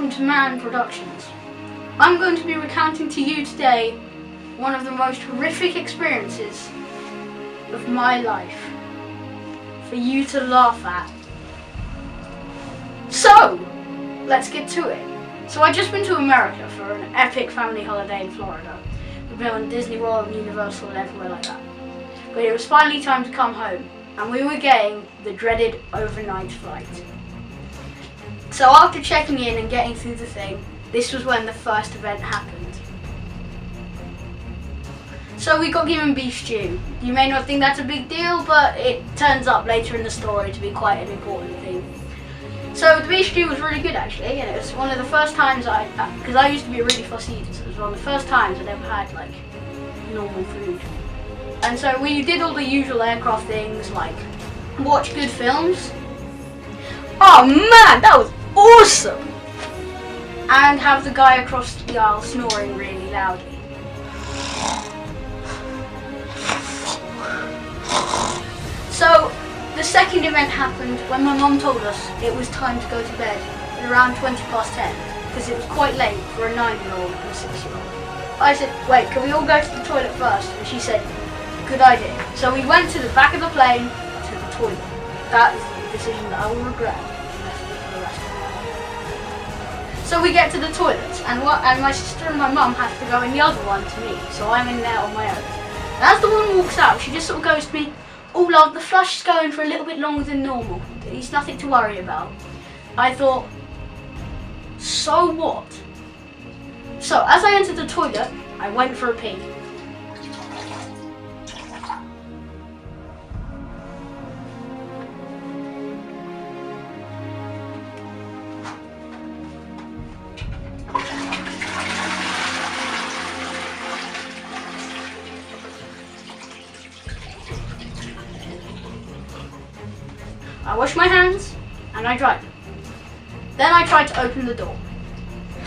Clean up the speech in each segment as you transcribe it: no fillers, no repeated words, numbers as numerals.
welcome to Man Productions. I'm going to be recounting to you today one of the most horrific experiences of my life for you to laugh at. So, let's get to it. So I just been to America for an epic family holiday in Florida. We've been on Disney World and Universal and everywhere like that. But it was finally time to come home, and we were getting the dreaded overnight flight. So after checking in and getting through the thing, this was when the first event happened. So we got given beef stew. You may not think that's a big deal, but it turns up later in the story to be quite an important thing. So the beef stew was really good actually, and it was one of the first times because I used to be a really fussy eater, so it was one of the first times I'd ever had like normal food. And so we did all the usual aircraft things like watch good films. Oh man, that was awesome! And have the guy across the aisle snoring really loudly. So the second event happened when my mum told us it was time to go to bed at around 10 because it was quite late for a 9-year-old and a 6-year-old. I said, wait, can we all go to the toilet first? And she said, good idea. So we went to the back of the plane to the toilet. That is the decision that I will regret. So we get to the toilets, and my sister and my mum have to go in the other one to me, so I'm in there on my own. And as the woman walks out, she just sort of goes to me, oh love, the flush is going for a little bit longer than normal. It's nothing to worry about. I thought, so what? So as I entered the toilet, I went for a pee. I washed my hands and I dried them. Then I tried to open the door.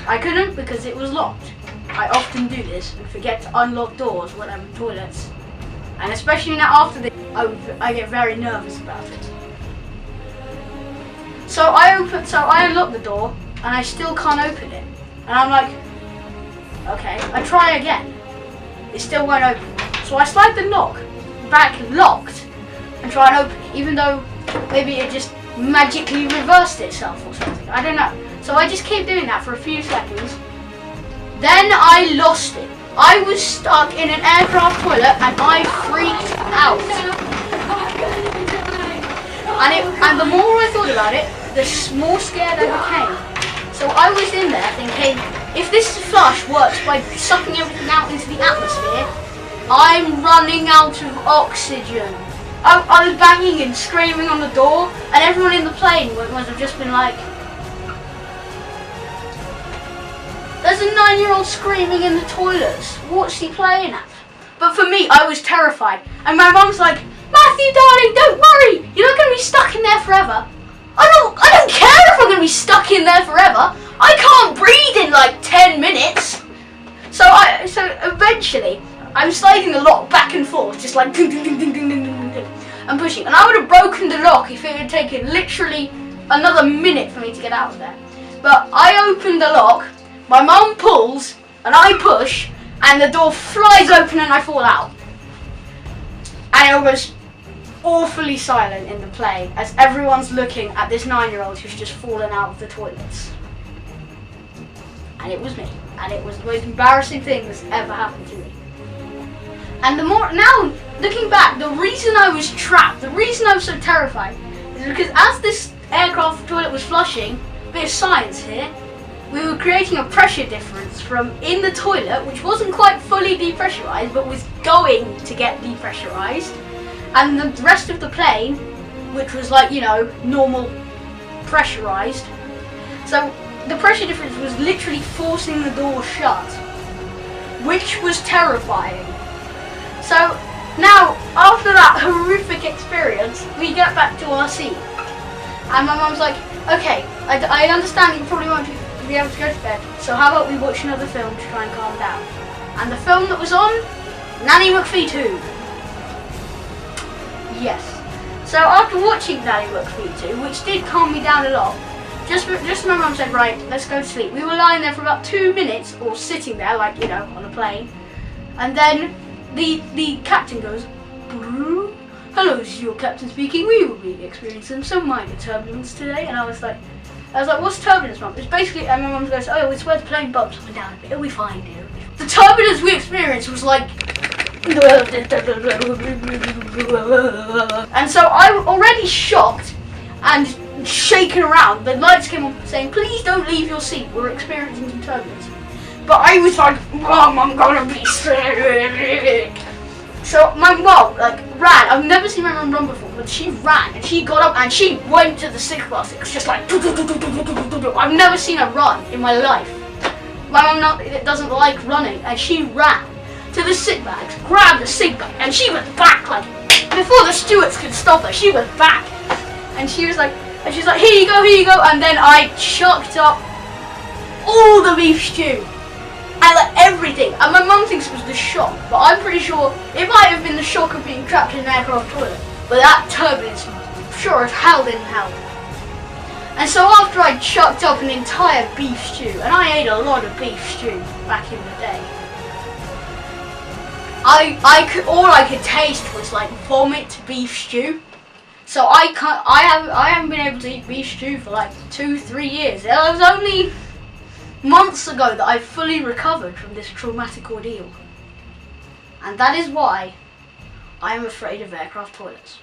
I couldn't because it was locked. I often do this and forget to unlock doors when I'm in toilets. And especially now after this, I get very nervous about it. So I unlocked the door and I still can't open it. And I'm like, okay, I try again. It still won't open. So I slide the knob back locked and try and open it, even though maybe it just magically reversed itself or something. I don't know. So I just keep doing that for a few seconds. Then I lost it. I was stuck in an aircraft toilet and I freaked out. And the more I thought about it, the more scared I became. So I was in there thinking, if this flush works by sucking everything out into the atmosphere, I'm running out of oxygen. I was banging and screaming on the door, and everyone in the plane must have just been like, there's a 9-year-old screaming in the toilets, what's he playing at? But for me, I was terrified, and my mum's like, Matthew darling, don't worry, you're not going to be stuck in there forever. I don't care if I'm going to be stuck in there forever, I can't breathe in like 10 minutes. So eventually, I'm sliding the lock back and forth, just like ding, ding, ding, ding, ding, ding, ding, ding, and pushing. And I would have broken the lock if it had taken literally another minute for me to get out of there. But I open the lock, my mum pulls, and I push, and the door flies open and I fall out. And it was awfully silent in the plane as everyone's looking at this 9-year-old who's just fallen out of the toilets. And it was me. And it was the most embarrassing thing that's ever happened to me. And now, looking back, the reason I was trapped, the reason I was so terrified, is because as this aircraft toilet was flushing, a bit of science here, we were creating a pressure difference from in the toilet, which wasn't quite fully depressurized, but was going to get depressurized, and the rest of the plane, which was like, you know, normal pressurized. So the pressure difference was literally forcing the door shut, which was terrifying. So now, after that horrific experience, we get back to our seat. And my mum's like, okay, I understand that you probably won't be able to go to bed, so how about we watch another film to try and calm down? And the film that was on, Nanny McPhee 2. Yes. So after watching Nanny McPhee 2, which did calm me down a lot, Just my mum said, right, let's go to sleep. We were lying there for about 2 minutes, or sitting there, like, you know, on a plane. And then the captain goes, hello, this is your captain speaking. We will be experiencing some minor turbulence today. And I was like, what's turbulence, Mum? It's basically, and my mum goes, oh, it's where the plane bumps up and down a bit. It'll be fine, dear. The turbulence we experienced was like, and so I was already shocked and shaking around. The lights came on saying, please don't leave your seat, we're experiencing some turbulence. But I was like, Mom, I'm gonna be sick. So my mom like ran. I've never seen my mom run before, but she ran and she got up and she went to the sick bus. It was just like, I've never seen her run in my life. My mom doesn't like running, and she ran to the sick bags, grabbed the sick bag, and she was back like before the stewards could stop her. She was back, and she's like, here you go, and then I chucked up all the beef stew and like everything. And my mum thinks it was the shock, but I'm pretty sure it might have been the shock of being trapped in an aircraft toilet. But that turbulence, I'm sure as hell didn't help. And so after I chucked up an entire beef stew, and I ate a lot of beef stew back in the day, all I could taste was like vomit beef stew. So I haven't been able to eat beef stew for like 2-3 years. It was only months ago that I fully recovered from this traumatic ordeal. And that is why I am afraid of aircraft toilets.